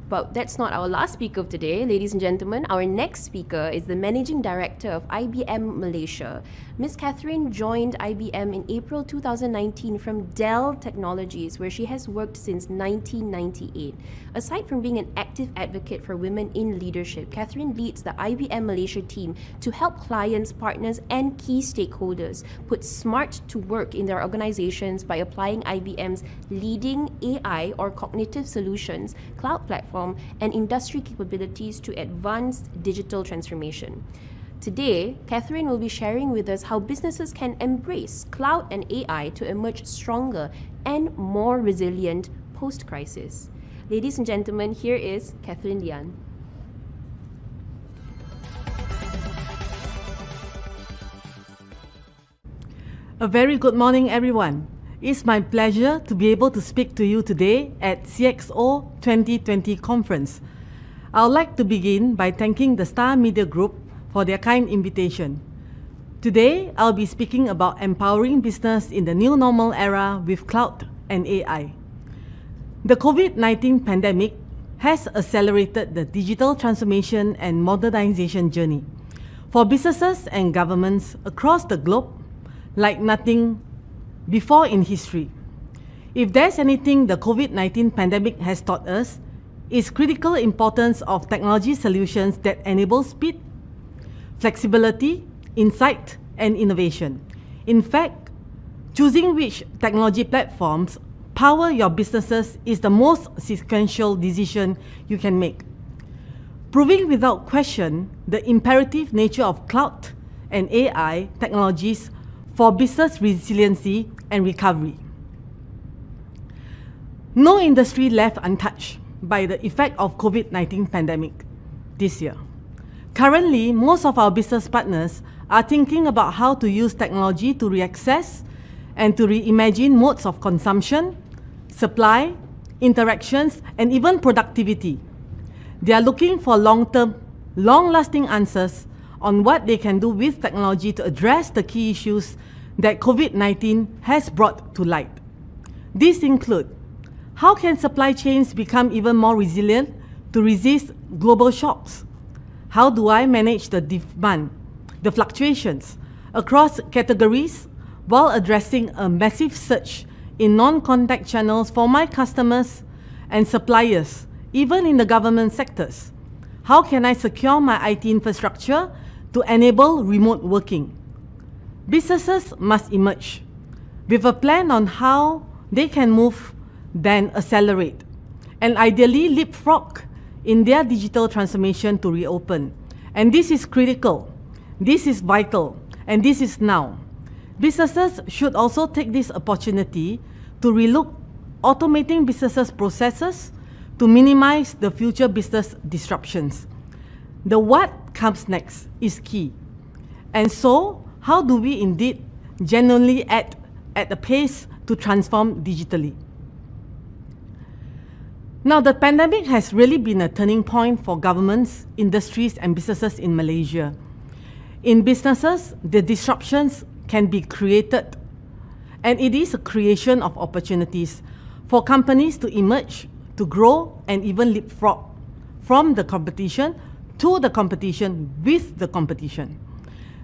But that's not our last speaker of today, ladies and gentlemen. Our next speaker is the Managing Director of IBM Malaysia. Ms. Catherine joined IBM in April 2019 from Dell Technologies, where she has worked since 1998. Aside from being an active advocate for women in leadership, Catherine leads the IBM Malaysia team to help clients, partners, and key stakeholders put smart to work in their organizations by applying IBM's leading AI or cognitive solutions, cloud platform, and industry capabilities to advanced digital transformation. Today, Catherine will be sharing with us how businesses can embrace cloud and AI to emerge stronger and more resilient post-crisis. Ladies and gentlemen, here is Catherine Lian. A very good morning, everyone. It's my pleasure to be able to speak to you today at CXO 2020 conference. I would like to begin by thanking the Star Media Group for their kind invitation. Today, I'll be speaking about empowering business in the new normal era with cloud and AI. The COVID-19 pandemic has accelerated the digital transformation and modernization journey for businesses and governments across the globe like nothing before in history. If there's anything the COVID-19 pandemic has taught us, it's critical importance of technology solutions that enable speed, flexibility, insight, and innovation. In fact, choosing which technology platforms power your businesses is the most sequential decision you can make, proving without question the imperative nature of cloud and AI technologies for business resiliency and recovery. No industry left untouched by the effect of COVID-19 pandemic this year. Currently, most of our business partners are thinking about how to use technology to reaccess and to reimagine modes of consumption, supply, interactions, and even productivity. They are looking for long-term, long-lasting answers on what they can do with technology to address the key issues that COVID-19 has brought to light. These include: how can supply chains become even more resilient to resist global shocks? How do I manage the demand, the fluctuations across categories while addressing a massive surge in non-contact channels for my customers and suppliers, even in the government sectors? How can I secure my IT infrastructure to enable remote working? Businesses must emerge with a plan on how they can move, then accelerate, and ideally leapfrog in their digital transformation to reopen. And this is critical, this is vital, and this is now. Businesses should also take this opportunity to relook automating businesses' processes to minimize the future business disruptions. The what comes next is key. And so, how do we indeed genuinely act at a pace to transform digitally? Now, the pandemic has really been a turning point for governments, industries, and businesses in Malaysia. In businesses, the disruptions can be created, and it is a creation of opportunities for companies to emerge, to grow, and even leapfrog from the competition to the competition with the competition.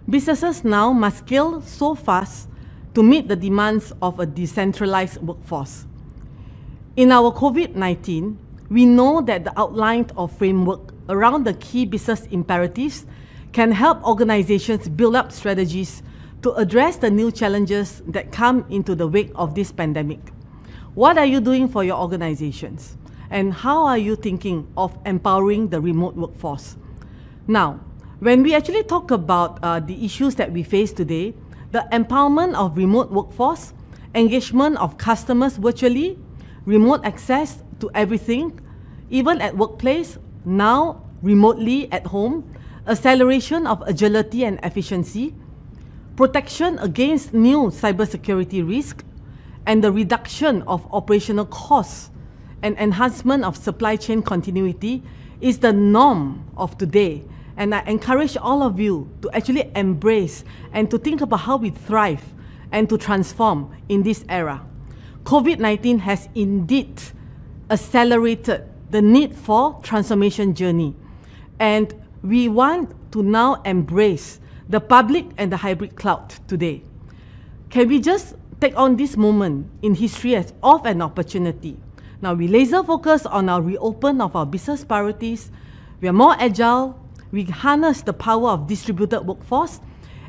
Businesses now must scale so fast to meet the demands of a decentralized workforce. In our COVID-19, we know that the outline of framework around the key business imperatives can help organizations build up strategies to address the new challenges that come into the wake of this pandemic. What are you doing for your organizations? And how are you thinking of empowering the remote workforce? Now, when we actually talk about the issues that we face today, the empowerment of remote workforce, engagement of customers virtually, remote access to everything, even at workplace, now remotely at home, acceleration of agility and efficiency, protection against new cybersecurity risk, and the reduction of operational costs and enhancement of supply chain continuity is the norm of today. And I encourage all of you to actually embrace and to think about how we thrive and to transform in this era. COVID-19 has indeed accelerated the need for transformation journey. And we want to now embrace the public and the hybrid cloud today. Can we just take on this moment in history as of an opportunity? Now, we laser focus on our reopen of our business priorities. We are more agile. We harness the power of distributed workforce,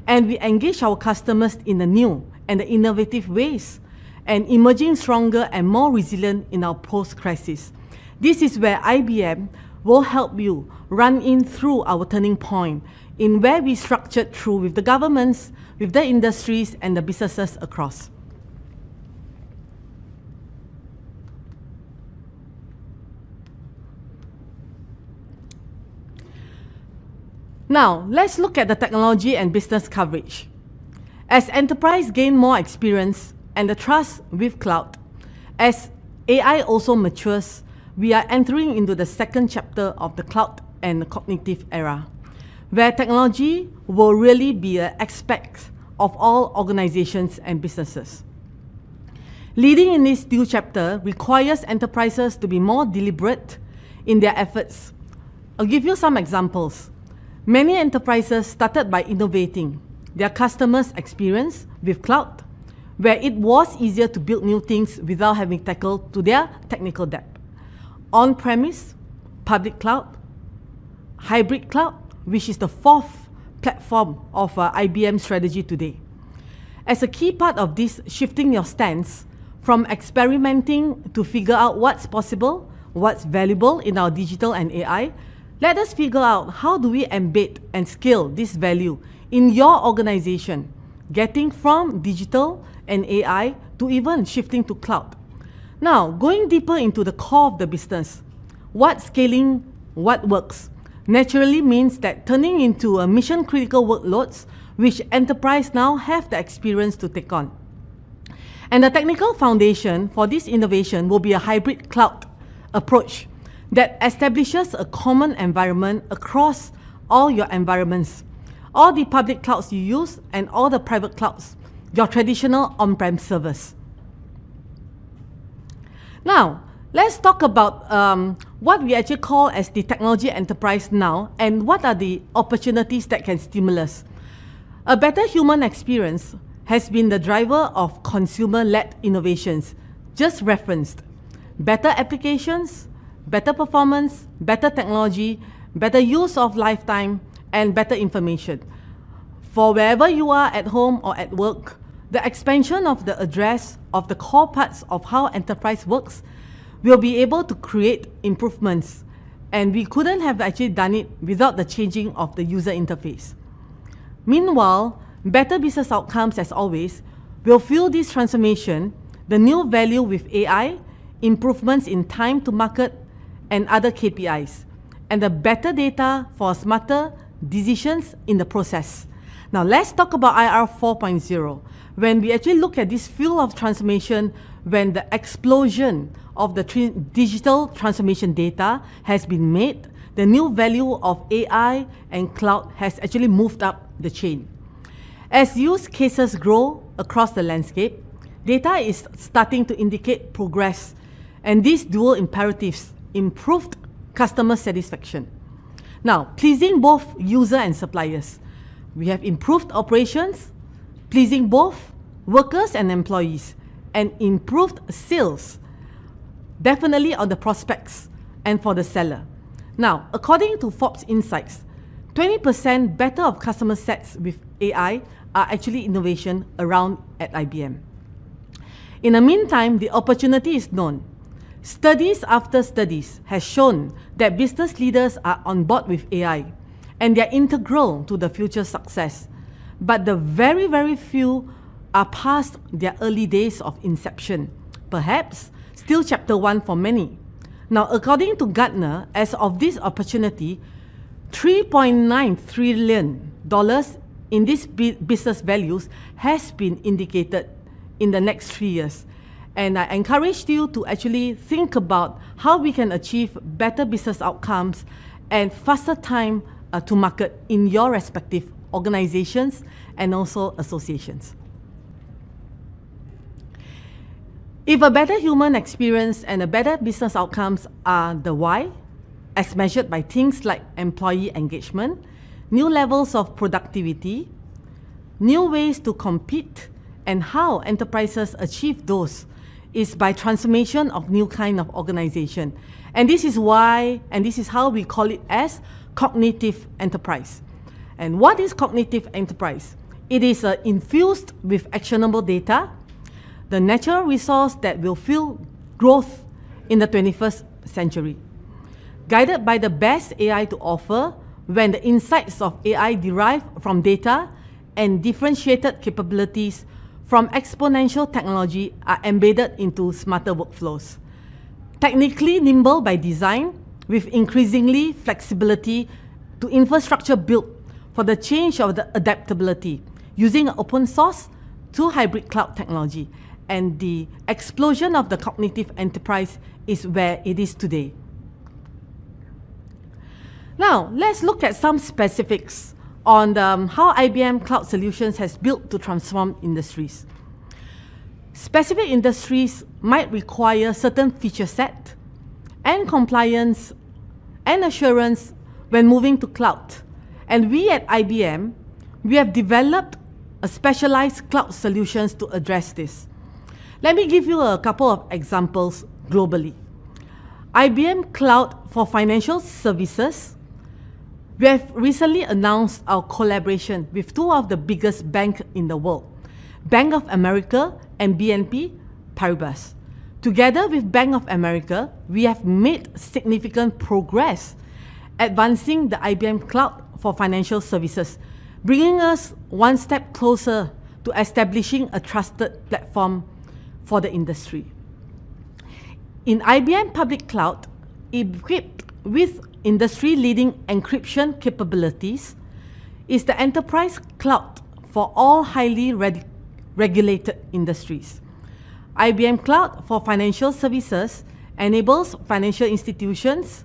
and we engage our customers in the new and the innovative ways, and emerging stronger and more resilient in our post-crisis. This is where IBM will help you run in through our turning point in where we structured through with the governments, with the industries, and the businesses across. Now, let's look at the technology and business coverage. As enterprise gain more experience and the trust with cloud, as AI also matures, we are entering into the second chapter of the cloud and the cognitive era, where technology will really be an aspect of all organizations and businesses. Leading in this new chapter requires enterprises to be more deliberate in their efforts. I'll give you some examples. Many enterprises started by innovating their customers' experience with cloud, where it was easier to build new things without having tackled to their technical debt. On-premise, public cloud, hybrid cloud, which is the fourth platform of IBM strategy today. As a key part of this, shifting your stance from experimenting to figure out what's possible, what's valuable in our digital and AI, let us figure out how do we embed and scale this value in your organization, getting from digital and AI to even shifting to cloud. Now, going deeper into the core of the business, what scaling, what works, naturally means that turning into a mission-critical workloads which enterprise now have the experience to take on. And the technical foundation for this innovation will be a hybrid cloud approach that establishes a common environment across all your environments, all the public clouds you use and all the private clouds, your traditional on-prem servers. Now, let's talk about what we actually call as the technology enterprise now and what are the opportunities that can stimulate. A better human experience has been the driver of consumer-led innovations, just referenced. Better applications, better performance, better technology, better use of lifetime, and better information. For wherever you are at home or at work, the expansion of the address of the core parts of how enterprise works will be able to create improvements, and we couldn't have actually done it without the changing of the user interface. Meanwhile, better business outcomes, as always, will fuel this transformation, the new value with AI, improvements in time to market, and other KPIs, and the better data for smarter decisions in the process. Now let's talk about IR 4.0. When we actually look at this field of transformation, when the explosion of the digital transformation data has been made, the new value of AI and cloud has actually moved up the chain. As use cases grow across the landscape, data is starting to indicate progress, and these dual imperatives improved customer satisfaction. Now, pleasing both user and suppliers. We have improved operations, pleasing both workers and employees, and improved sales, definitely on the prospects and for the seller. Now, according to Forbes Insights, 20% better of customer sets with AI are actually innovation around at IBM. In the meantime, the opportunity is known. Studies after studies has shown that business leaders are on board with AI and they are integral to the future success. But the very, very few are past their early days of inception, perhaps still chapter 1 for many. Now, according to Gartner, as of this opportunity, $3.9 trillion in these business values has been indicated in the next 3 years. And I encourage you to actually think about how we can achieve better business outcomes and faster time to market in your respective organizations and also associations. If a better human experience and a better business outcomes are the why, as measured by things like employee engagement, new levels of productivity, new ways to compete, and how enterprises achieve those is by transformation of new kind of organization. And this is why, and this is how we call it as cognitive enterprise. And what is cognitive enterprise? It is infused with actionable data, the natural resource that will fuel growth in the 21st century. Guided by the best AI to offer, when the insights of AI derive from data and differentiated capabilities from exponential technology are embedded into smarter workflows. Technically nimble by design, with increasingly flexibility to infrastructure built for the change of the adaptability, using open source to hybrid cloud technology. And the explosion of the cognitive enterprise is where it is today. Now, let's look at some specifics on how IBM Cloud Solutions has built to transform industries. Specific industries might require certain feature set and compliance and assurance when moving to cloud. And we at IBM, we have developed a specialized cloud solutions to address this. Let me give you a couple of examples globally. IBM Cloud for Financial Services. We have recently announced our collaboration with two of the biggest banks in the world, Bank of America and BNP Paribas. Together with Bank of America, we have made significant progress advancing the IBM Cloud for Financial Services, bringing us one step closer to establishing a trusted platform for the industry. In IBM Public Cloud, equipped with industry-leading encryption capabilities, is the enterprise cloud for all highly regulated industries. IBM Cloud for Financial Services enables financial institutions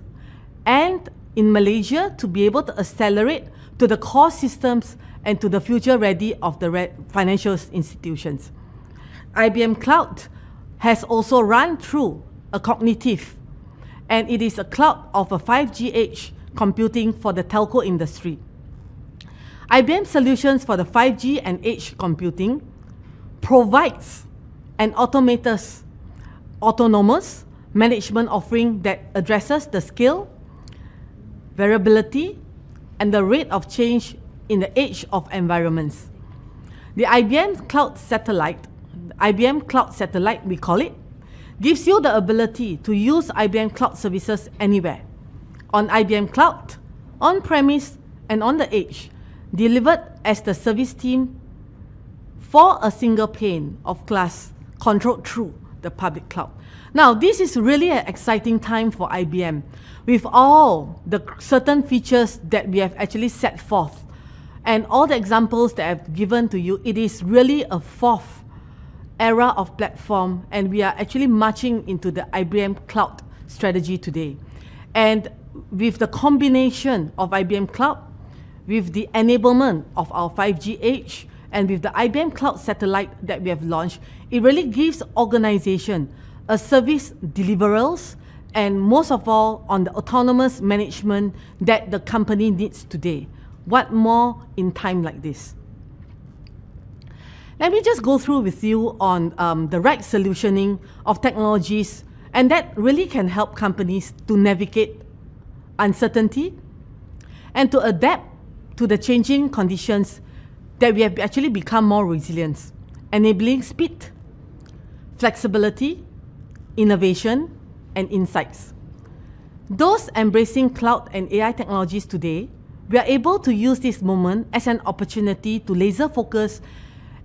and in Malaysia to be able to accelerate to the core systems and to the future ready of the financial institutions. IBM Cloud has also run through a cognitive, and it is a cloud of a 5G edge computing for the telco industry. IBM solutions for the 5G and edge computing provides an autonomous management offering that addresses the scale, variability, and the rate of change in the edge of environments. The IBM Cloud Satellite, we call it, gives you the ability to use IBM Cloud services anywhere, on IBM Cloud, on-premise, and on the edge, delivered as the service team for a single pane of glass controlled through the public cloud. Now, this is really an exciting time for IBM with all the certain features that we have actually set forth and all the examples that I've given to you. It is really a fourth era of platform, and we are actually marching into the IBM Cloud strategy today. And with the combination of IBM Cloud, with the enablement of our 5G edge, and with the IBM Cloud Satellite that we have launched, it really gives organization a service deliverables, and most of all on the autonomous management that the company needs today. What more in time like this? Let me just go through with you on the right solutioning of technologies, and that really can help companies to navigate uncertainty and to adapt to the changing conditions, that we have actually become more resilient, enabling speed, flexibility, innovation, and insights. Those embracing cloud and AI technologies today, we are able to use this moment as an opportunity to laser focus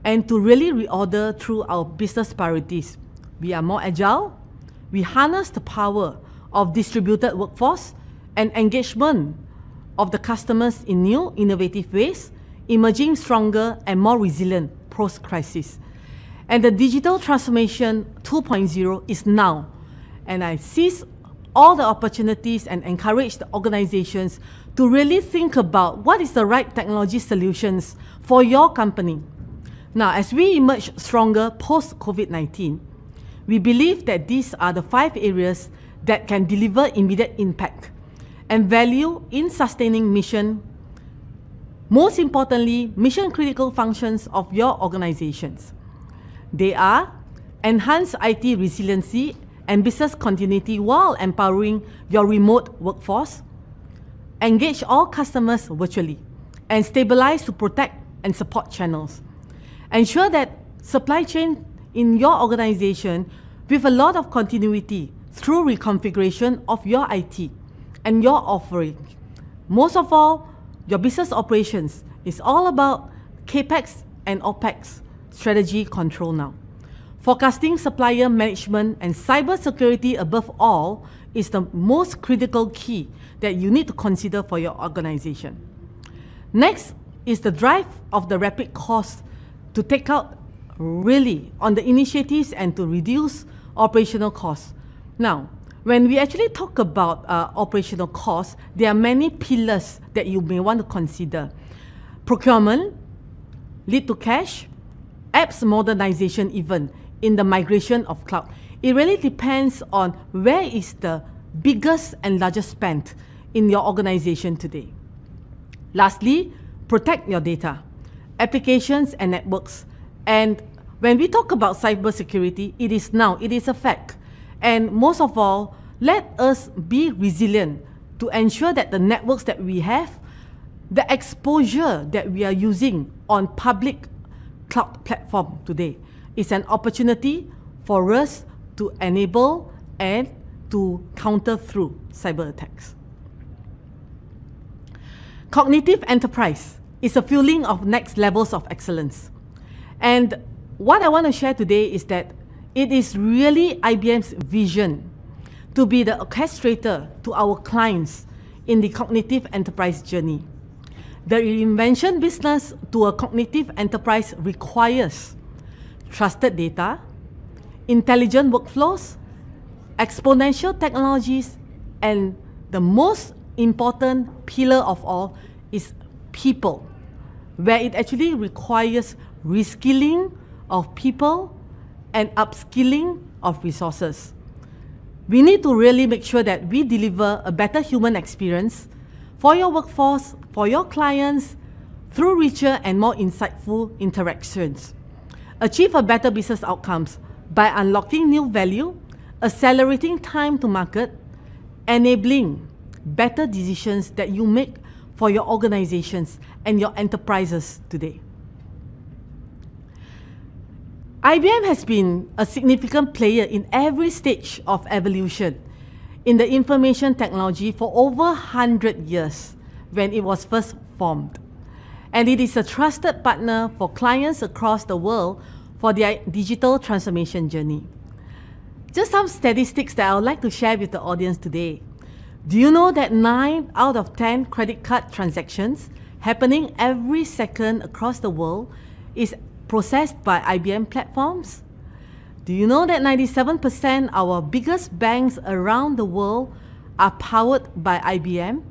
and to really reorder through our business priorities. We are more agile, we harness the power of distributed workforce and engagement of the customers in new, innovative ways, emerging stronger and more resilient post-crisis. And the digital transformation 2.0 is now, and I seize all the opportunities and encourage the organizations to really think about what is the right technology solutions for your company. Now, as we emerge stronger post-COVID-19, we believe that these are the 5 areas that can deliver immediate impact and value in sustaining mission, most importantly, mission-critical functions of your organizations. They are enhance IT resiliency and business continuity while empowering your remote workforce, engage all customers virtually, and stabilize to protect and support channels. Ensure that supply chain in your organization with a lot of continuity through reconfiguration of your IT and your offering. Most of all, your business operations is all about CAPEX and OPEX strategy control now. Forecasting, supplier management, and cybersecurity above all is the most critical key that you need to consider for your organization. Next is the drive of the rapid cost to take out really on the initiatives and to reduce operational costs. Now, when we actually talk about operational costs, there are many pillars that you may want to consider. Procurement, lead to cash, apps modernization even in the migration of cloud. It really depends on where is the biggest and largest spend in your organization today. Lastly, protect your data, applications and networks. And when we talk about cybersecurity, it is a fact. And most of all, let us be resilient to ensure that the networks that we have, the exposure that we are using on public cloud platform today is an opportunity for us to enable and to counter through cyber attacks. Cognitive enterprise is a fueling of next levels of excellence. And what I want to share today is that it is really IBM's vision to be the orchestrator to our clients in the cognitive enterprise journey. The reinvention business to a cognitive enterprise requires trusted data, intelligent workflows, exponential technologies, and the most important pillar of all is people, where it actually requires reskilling of people and upskilling of resources. We need to really make sure that we deliver a better human experience for your workforce, for your clients, through richer and more insightful interactions. Achieve a better business outcomes by unlocking new value, accelerating time to market, enabling better decisions that you make for your organizations and your enterprises today. IBM has been a significant player in every stage of evolution in the information technology for over 100 years when it was first formed. And it is a trusted partner for clients across the world for their digital transformation journey. Just some statistics that I would like to share with the audience today. Do you know that 9 out of 10 credit card transactions happening every second across the world is processed by IBM platforms? Do you know that 97% of our biggest banks around the world are powered by IBM?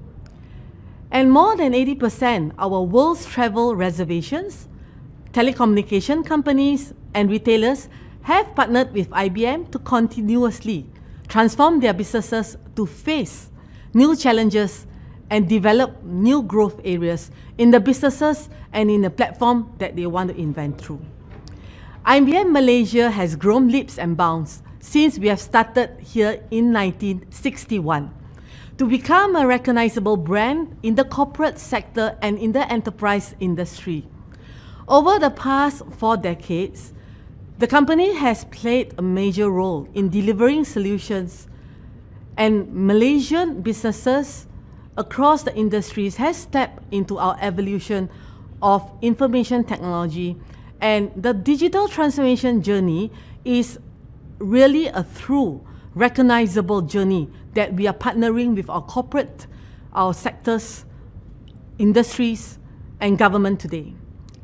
And more than 80% of our world's travel reservations, telecommunication companies, and retailers have partnered with IBM to continuously transform their businesses to face new challenges and develop new growth areas in the businesses and in the platform that they want to invent through. IBM Malaysia has grown leaps and bounds since we have started here in 1961 to become a recognizable brand in the corporate sector and in the enterprise industry. Over the past 4 decades, the company has played a major role in delivering solutions, and Malaysian businesses across the industries has stepped into our evolution of information technology, and the digital transformation journey is really a true, recognizable journey that we are partnering with our corporate, our sectors, industries, and government today.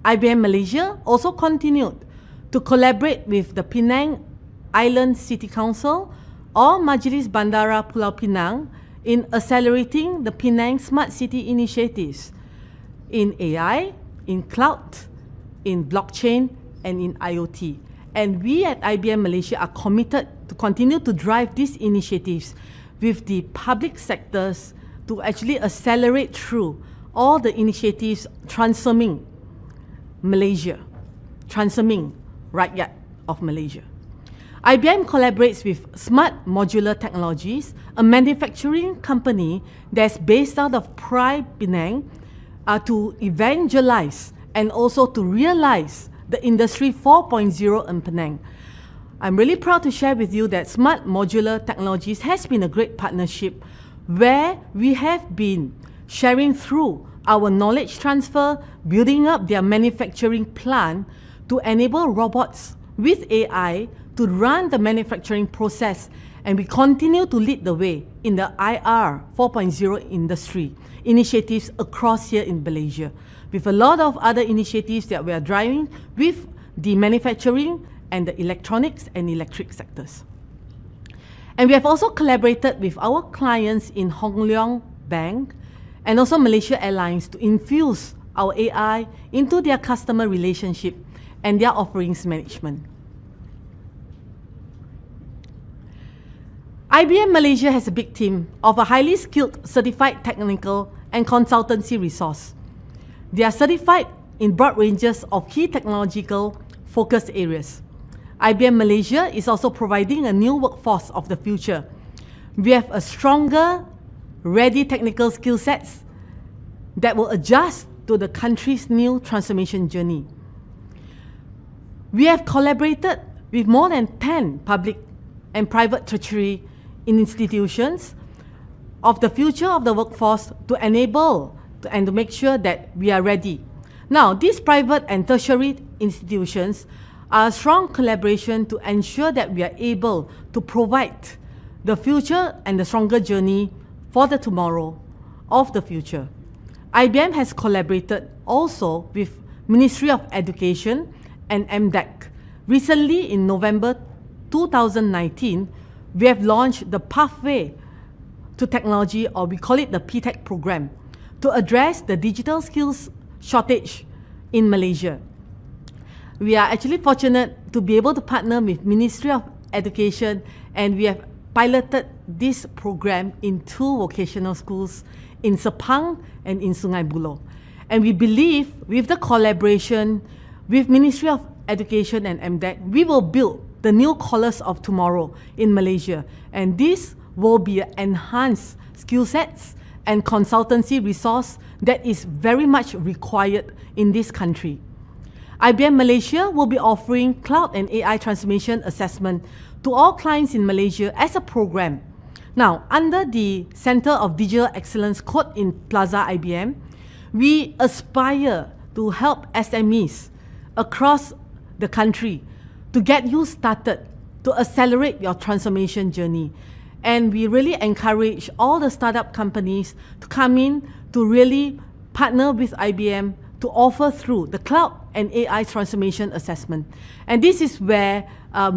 IBM Malaysia also continued to collaborate with the Penang Island City Council or Majlis Bandara Pulau Pinang in accelerating the Penang Smart City initiatives in AI, in cloud, in blockchain, and in IoT. And we at IBM Malaysia are committed to continue to drive these initiatives with the public sectors to actually accelerate through all the initiatives transforming Malaysia, transforming rakyat of Malaysia. IBM collaborates with Smart Modular Technologies, a manufacturing company that's based out of Pride, Penang, to evangelize and also to realize the Industry 4.0 in Penang. I'm really proud to share with you that Smart Modular Technologies has been a great partnership where we have been sharing through our knowledge transfer, building up their manufacturing plant to enable robots with AI to run the manufacturing process, and we continue to lead the way in the IR 4.0 industry initiatives across here in Malaysia, with a lot of other initiatives that we are driving with the manufacturing and the electronics and electric sectors. And we have also collaborated with our clients in Hong Leong Bank and also Malaysia Airlines to infuse our AI into their customer relationship and their offerings management. IBM Malaysia has a big team of a highly skilled certified technical and consultancy resource. They are certified in broad ranges of key technological focus areas. IBM Malaysia is also providing a new workforce of the future. We have a stronger, ready technical skill sets that will adjust to the country's new transformation journey. We have collaborated with more than 10 public and private tertiary institutions of the future of the workforce to enable and to make sure that we are ready. Now, these private and tertiary institutions are a strong collaboration to ensure that we are able to provide the future and the stronger journey for the tomorrow of the future. IBM has collaborated also with Ministry of Education and MDEC. Recently, in November 2019, we have launched the Pathway to Technology, or we call it the PTech program, to address the digital skills shortage in Malaysia. We are actually fortunate to be able to partner with Ministry of Education, and we have piloted this program in 2 vocational schools in Sepang and in Sungai Buloh. And we believe with the collaboration with Ministry of Education and MDEC, we will build the new collars of tomorrow in Malaysia. And this will be an enhanced skill sets and consultancy resource that is very much required in this country. IBM Malaysia will be offering cloud and AI transformation assessment to all clients in Malaysia as a program. Now, under the Center of Digital Excellence Code in Plaza IBM, we aspire to help SMEs across the country to get you started, to accelerate your transformation journey. And we really encourage all the startup companies to come in to really partner with IBM to offer through the cloud and AI transformation assessment. And this is where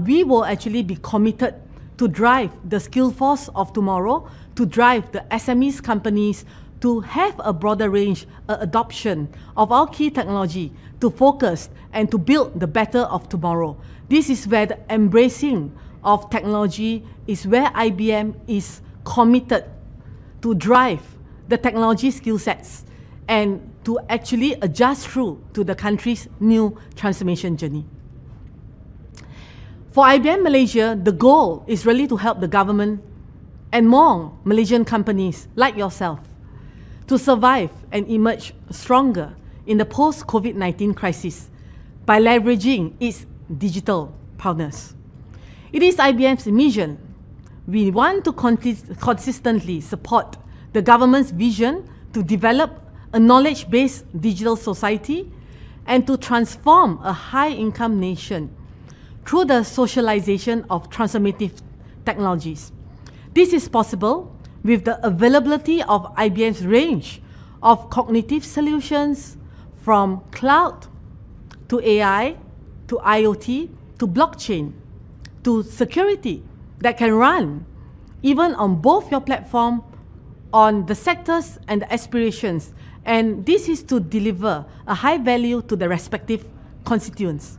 we will actually be committed to drive the skill force of tomorrow, to drive the SMEs companies to have a broader range adoption of our key technology to focus and to build the better of tomorrow. This is where the embracing of technology is where IBM is committed to drive the technology skill sets and to actually adjust through to the country's new transformation journey. For IBM Malaysia, the goal is really to help the government and more Malaysian companies like yourself to survive and emerge stronger in the post-COVID-19 crisis by leveraging its digital prowess. It is IBM's mission. We want to consistently support the government's vision to develop a knowledge-based digital society and to transform a high-income nation through the socialization of transformative technologies. This is possible with the availability of IBM's range of cognitive solutions, from cloud to AI to IoT to blockchain to security, that can run even on both your platform, on the sectors and the aspirations. And this is to deliver a high value to the respective constituents.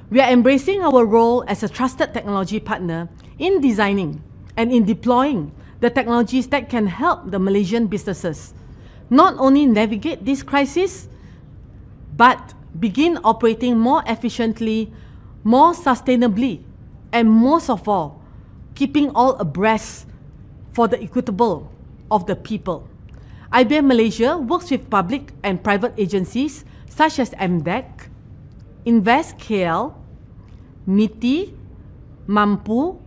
we are embracing our role as a trusted technology partner in designing and in deploying the technologies that can help the Malaysian businesses not only navigate this crisis, but begin operating more efficiently, more sustainably, and most of all, keeping all abreast for the equitable of the people. IBM Malaysia works with public and private agencies such as MDEC, Invest KL, MITI, Mampu,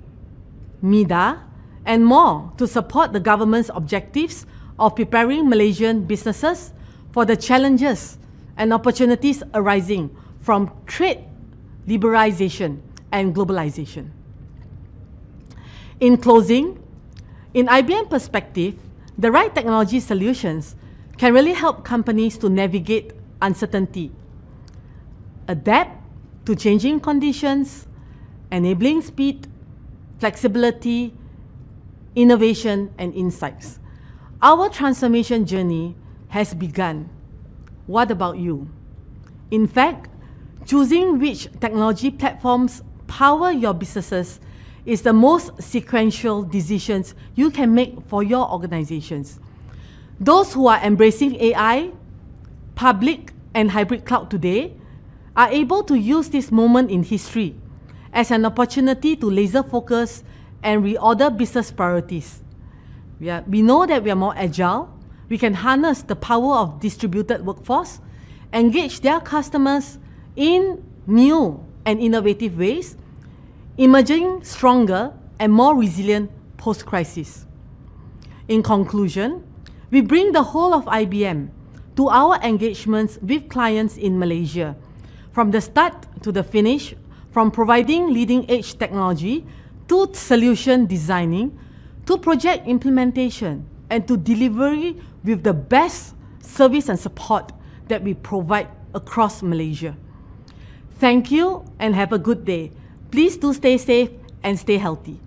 MIDA, and more to support the government's objectives of preparing Malaysian businesses for the challenges and opportunities arising from trade liberalization and globalization. In closing, in IBM perspective, the right technology solutions can really help companies to navigate uncertainty, adapt to changing conditions, enabling speed, flexibility, innovation, and insights. Our transformation journey has begun. What about you? In fact, choosing which technology platforms power your businesses is the most sequential decisions you can make for your organizations. Those who are embracing AI, public and hybrid cloud today are able to use this moment in history as an opportunity to laser focus and reorder business priorities. We know that we are more agile, we can harness the power of distributed workforce, engage their customers in new and innovative ways, emerging stronger and more resilient post-crisis. In conclusion, we bring the whole of IBM to our engagements with clients in Malaysia, from the start to the finish, from providing leading-edge technology to solution designing, to project implementation, and to delivery with the best service and support that we provide across Malaysia. Thank you and have a good day. Please do stay safe and stay healthy.